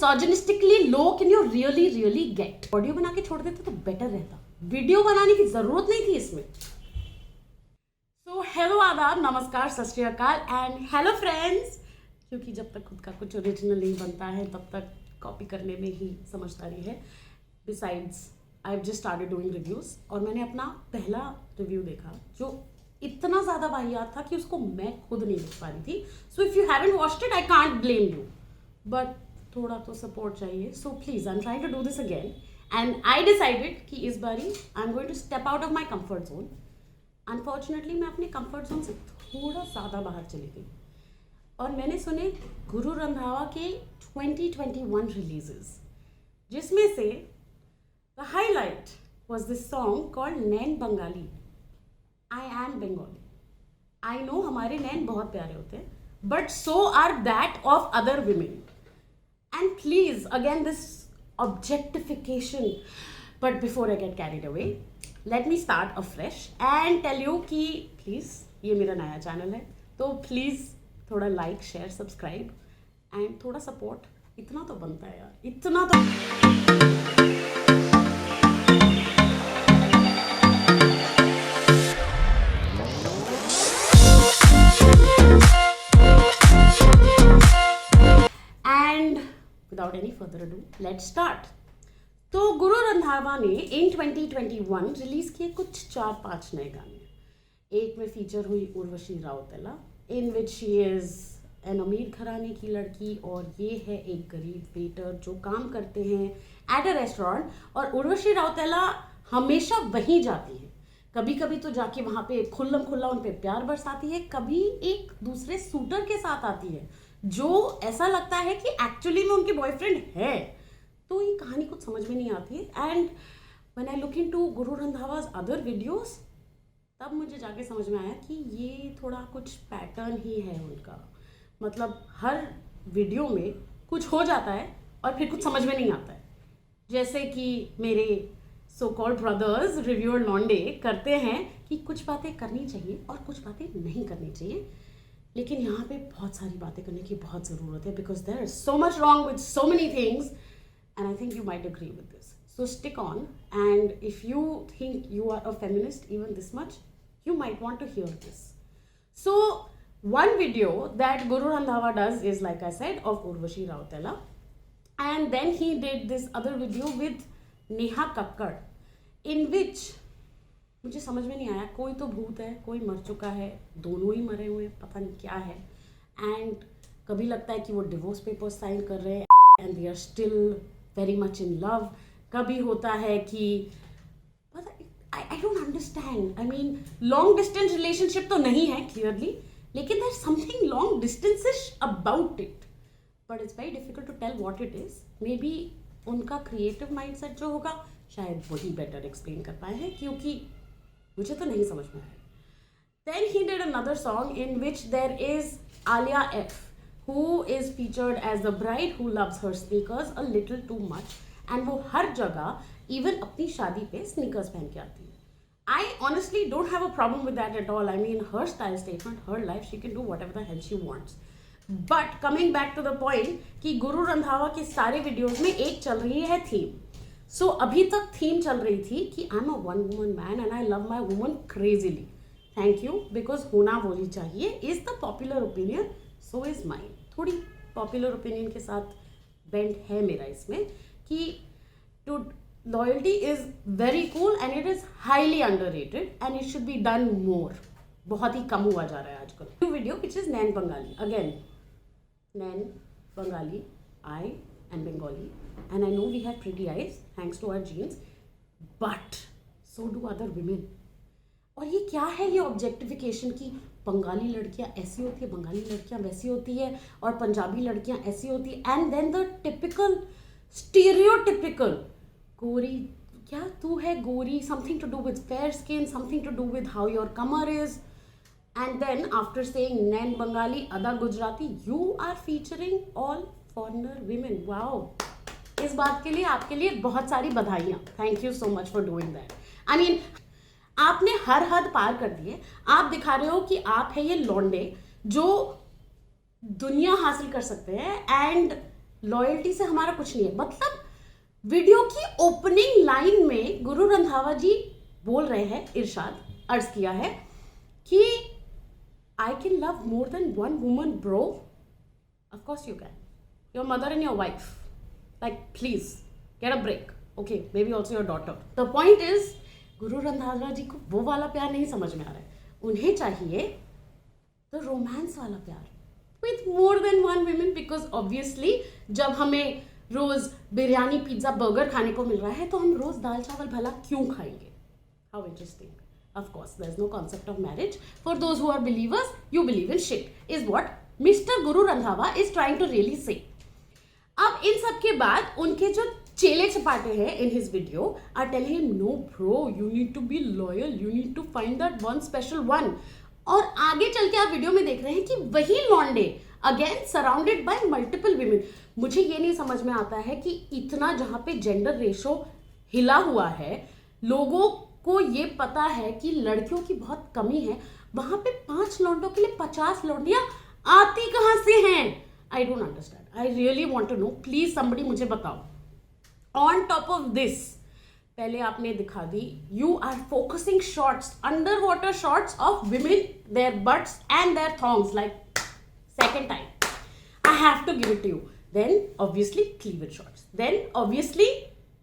मिसोजिनिस्टिकली low can you really get? Audio बना के छोड़ देते तो बेटर रहता, वीडियो बनाने की जरूरत नहीं थी इसमें। सो हेलो, आदाब, नमस्कार, सत श्री अकाल एंड हेलो फ्रेंड्स। क्योंकि जब तक खुद का कुछ ओरिजिनल नहीं बनता है तब तक कॉपी करने में ही समझदारी है। Besides I have just started doing reviews और मैंने अपना पहला रिव्यू देखा जो इतना ज़्यादा वाहियात था कि उसको मैं खुद नहीं देख पा रही थी। So if you haven't watched it I can't blame you, but थोड़ा तो सपोर्ट चाहिए। So please I am trying to do this again and I decided कि इस बारी I am going to step out of my comfort zone. Unfortunately मैं अपने comfort zone से थोड़ा ज़्यादा बाहर चली गई और मैंने सुने गुरु रंधावा के 2021 रिलीजेस, जिसमें से the highlight was this song called Nain Bangali. I am Bengali. I know हमारे नैन बहुत प्यारे होते हैं, but so are that of other women. And please again this objectification, but before I get carried away let me start afresh and tell you कि please ये मेरा नया चैनल है, तो प्लीज़ थोड़ा लाइक, शेयर, सब्सक्राइब एंड थोड़ा support, इतना तो बनता है यार, इतना तो। And without any further ado let's start. तो गुरु रंधावा ने इन 2021 रिलीज किए कुछ 4-5 नए गाने। एक में फीचर हुई उर्वशी राउतेला, इन विच शी इज़ एन अमीर घराने की लड़की और ये है एक गरीब वेटर जो काम करते हैं एट अ रेस्टोरेंट। और उर्वशी राउतेला हमेशा वहीं जाती है, कभी कभी तो जाके वहाँ पे खुल्लम खुल्ला उन पे प्यार बरसाती है, कभी एक दूसरे सूटर के साथ आती है जो ऐसा लगता है कि एक्चुअली में उनके बॉयफ्रेंड है। तो ये कहानी कुछ समझ में नहीं आती है। And when I look into Guru रंधावाज other videos, तब मुझे जाके समझ में आया कि ये थोड़ा कुछ पैटर्न ही है उनका। मतलब हर वीडियो में कुछ हो जाता है और फिर कुछ समझ में नहीं आता है, जैसे कि मेरे सो कॉल्ड ब्रदर्स रिव्यूअर लॉन्डे करते हैं कि कुछ बातें करनी चाहिए और कुछ बातें नहीं करनी चाहिए। लेकिन यहाँ पे बहुत सारी बातें करने की बहुत ज़रूरत है, because there is so much wrong with so many things and I think you might agree with this. So stick on, and if you think you are a feminist even this much, you might want to hear this. So one video that Guru Randhawa does is, like I said, of Urvashi Rautela, and then he did this other video with Neha Kakkar, in which मुझे समझ में नहीं आया, कोई तो भूत है, कोई मर चुका है, दोनों ही मरे हुए, पता नहीं क्या है। एंड कभी लगता है कि वो डिवोर्स पेपर्स साइन कर रहे हैं and they are still very much in love. कभी होता है कि I don't understand. I mean long distance relationship तो नहीं है क्लियरली, लेकिन there is something long distancish about it, but it's very difficult to tell what it is. Maybe उनका creative mindset जो होगा शायद वही बेटर एक्सप्लेन कर पाए हैं, क्योंकि मुझे तो नहीं समझ में आया। Then he did another song in which there is Alia F, who is featured as the bride who loves her sneakers a little too much, and वो हर जगह इवन अपनी शादी पे स्नीकर्स पहन के आती है। I honestly don't have a problem with that at all. I mean, her style statement, her life, she can do whatever the hell she wants. But coming back to the point कि गुरु रंधावा के सारे videos में एक चल रही है theme. So अभी तक थीम चल रही थी कि I'm a one woman man and I love my woman crazily. Thank you, because होना वही चाहिए is the popular opinion. So is mine. थोड़ी पॉपुलर ओपिनियन के साथ बेंड है मेरा इसमें कि true loyalty is very cool and it is highly underrated and it should be done more. बहुत ही कम हुआ जा रहा है आजकल। New video which is Nain Bangali. Again Nain Bangali, I am Bengali and I know we have pretty eyes thanks to our genes, but so do other women. और ये क्या है ये ऑब्जेक्टिफिकेशन की बंगाली लड़कियां ऐसी होती है, बंगाली लड़कियां वैसी होती है और पंजाबी लड़कियां ऐसी होती है। And then the typical stereotypical गोरी, क्या तू है गोरी, something to do with fair skin, something to do with how your कमर is. And then after saying नैन बंगाली अदा Gujarati, you are featuring all foreigner women. Wow, इस बात के लिए आपके लिए बहुत सारी बधाइयाँ। Thank you so much for doing that. I mean आपने हर हद पार कर दिए। आप दिखा रहे हो कि आप है ये लौंडे जो दुनिया हासिल कर सकते हैं एंड लॉयल्टी से हमारा कुछ नहीं है। मतलब वीडियो की ओपनिंग लाइन में गुरु रंधावा जी बोल रहे हैं, इरशाद अर्ज किया है कि I can love more than one woman bro. Of course you can, your mother and your wife, like please get a break, okay, maybe also your daughter. The point is Guru Randhawa जी को वो वाला प्यार नहीं समझ में आ रहा है, उन्हें चाहिए तो रोमांस वाला प्यार with more than one women. Because obviously जब हमें रोज बिरयानी पिज्जा बर्गर खाने को मिल रहा है तो हम रोज दाल चावल भला क्यों खाएंगे? How interesting. Of course, there's no concept of marriage. For those who are believers, you believe in shit, is what Mr. Guru Randhawa is trying to really say. अब इन सब के बाद उनके जो चेले चपाटे हैं in his video are telling him, no bro, you need to be loyal, you need to find that one special one. और आगे चल के आप वीडियो में देख रहे हैं कि वही लॉन्डे again surrounded by multiple women. मुझे ये नहीं समझ में आता है कि इतना जहाँ पे जेंडर रेशो हिला हुआ है, लोगों को ये पता है कि लड़कियों की बहुत कमी है, वहां पे 5 लौंडों के लिए 50 लौंडियां आती कहां से हैं? I don't understand, I really want to know, please somebody मुझे बताओ। ऑन टॉप ऑफ दिस, पहले आपने दिखा दी you are focusing shots, under water shots of women, their butts and their thongs, like second time I have to give it to you. Then obviously cleavage shots, then obviously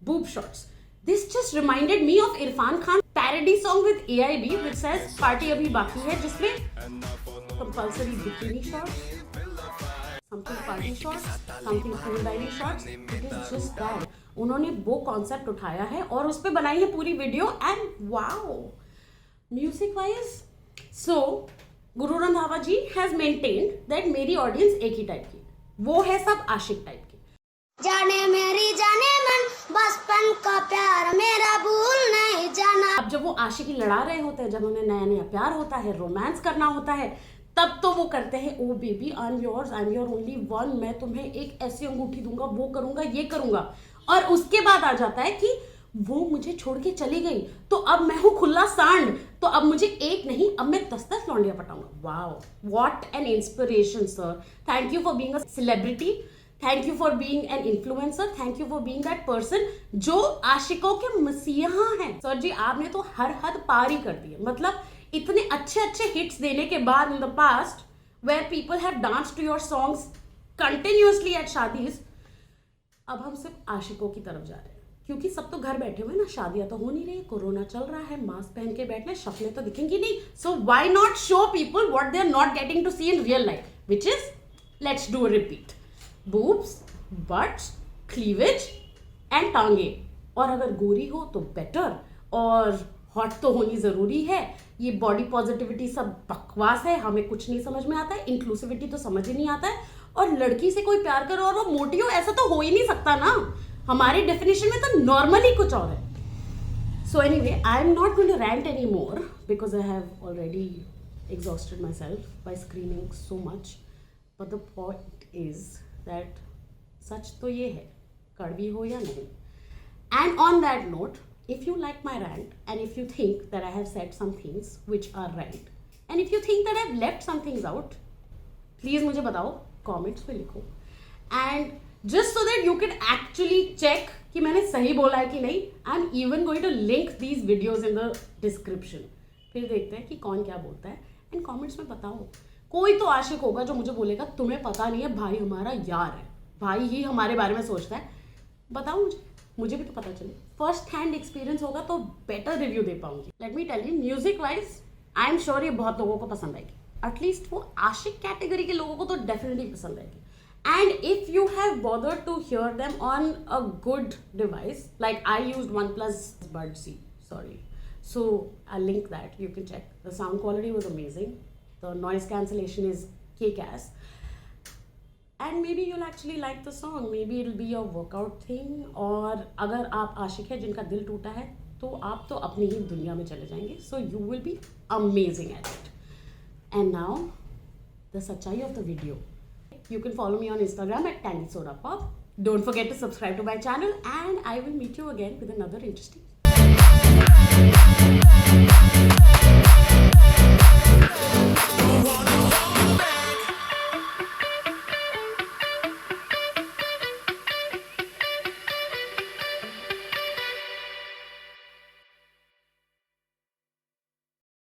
boob shots. This just reminded me of Irfan Khan's parody song with AIB which says party abhi baki hai, जिसमें compulsory bikini shots, something party shots, something cool dining shots. It is just that उन्होंने वो concept उठाया है और उस पर बनाई है पूरी video and wow, music wise. So Guru Randhawa ji has maintained that मेरी ऑडियंस एक ही टाइप की, वो है सब आशिक टाइप की। जाने मेरी जाने मन बचपन का प्यार मेरा भूल नहीं जाना। अब जब वो आशिकी लड़ा रहे होते हैं, जब उन्हें नया नया प्यार होता है, रोमांस करना होता है, तब तो वो करते हैं oh baby I am yours, I am your only one, मैं तुम्हें एक ऐसी अंगूठी दूंगा, वो करूंगा, ये करूंगा। और उसके बाद आ जाता है कि वो मुझे छोड़ के चली गई तो अब मैं हूं खुला सांड, तो अब मुझे एक नहीं अब मैं 10-10 लौंडियां पटाऊंगा। Wow, what an inspiration sir, thank you for being a celebrity, thank you for being an influencer, thank you for being that person जो आशिकों के मसीहा हैं। सर जी आपने तो हर हद पार ही कर दी है। मतलब इतने अच्छे अच्छे हिट्स देने के बाद in the past where people have dance to your songs continuously at shaadis, अब हम सिर्फ आशिकों की तरफ जा रहे हैं क्योंकि सब तो घर बैठे हुए ना, शादियां तो हो नहीं रही, कोरोना चल रहा है, मास्क पहन के बैठना, शक्लें तो दिखेंगी नहीं। So why not show people what they are not getting to see in real life, which is let's do a repeat, boobs, butts, cleavage and टांगे। और अगर गोरी हो तो बेटर, और हॉट तो होनी जरूरी है। ये बॉडी पॉजिटिविटी सब बकवास है, हमें कुछ नहीं समझ में आता है, इंक्लूसिविटी तो समझ ही नहीं आता है। और लड़की से कोई प्यार करो और वो मोटी हो, ऐसा तो हो ही नहीं सकता ना, हमारी डेफिनेशन में तो नॉर्मली कुछ और है। So anyway, I am not going to rant any more because I have already exhausted myself by screaming so much, but the point is that सच तो ये है, कड़वी हो या नहीं। And on that note, if you like my rant and if you think that I have said some things which are right and if you think that I've left some things out, please मुझे बताओ, comments में लिखो, and just so that you can actually check कि मैंने सही बोला है कि नहीं, I'm even going to link these videos in the description। फिर देखते हैं कि कौन क्या बोलता है and comments में बताओ। कोई तो आशिक होगा जो मुझे बोलेगा तुम्हें पता नहीं है, भाई हमारा यार है, भाई ही हमारे बारे में सोचता है। बताओ मुझे भी तो पता चले, फर्स्ट हैंड एक्सपीरियंस होगा तो बेटर रिव्यू दे पाऊंगी। Let me tell you, music wise I am sure ये बहुत लोगों को पसंद आएगी, एटलीस्ट वो आशिक कैटेगरी के लोगों को तो डेफिनेटली पसंद आएगी। And if you have bothered to hear them on a good device, like I used OnePlus Bud C, sorry, so I'll link that, you can check, the sound quality was amazing, the noise cancellation is kick-ass, and maybe you'll actually like the song, maybe it'll be a workout thing। और अगर आप आशिक है जिनका दिल टूटा है तो आप तो अपनी ही दुनिया में चले जाएंगे, so you will be amazing at it। And now the सच्चाई of the video, you can follow me on Instagram at TangySodaPop, don't forget to subscribe to my channel and I will meet you again with another interesting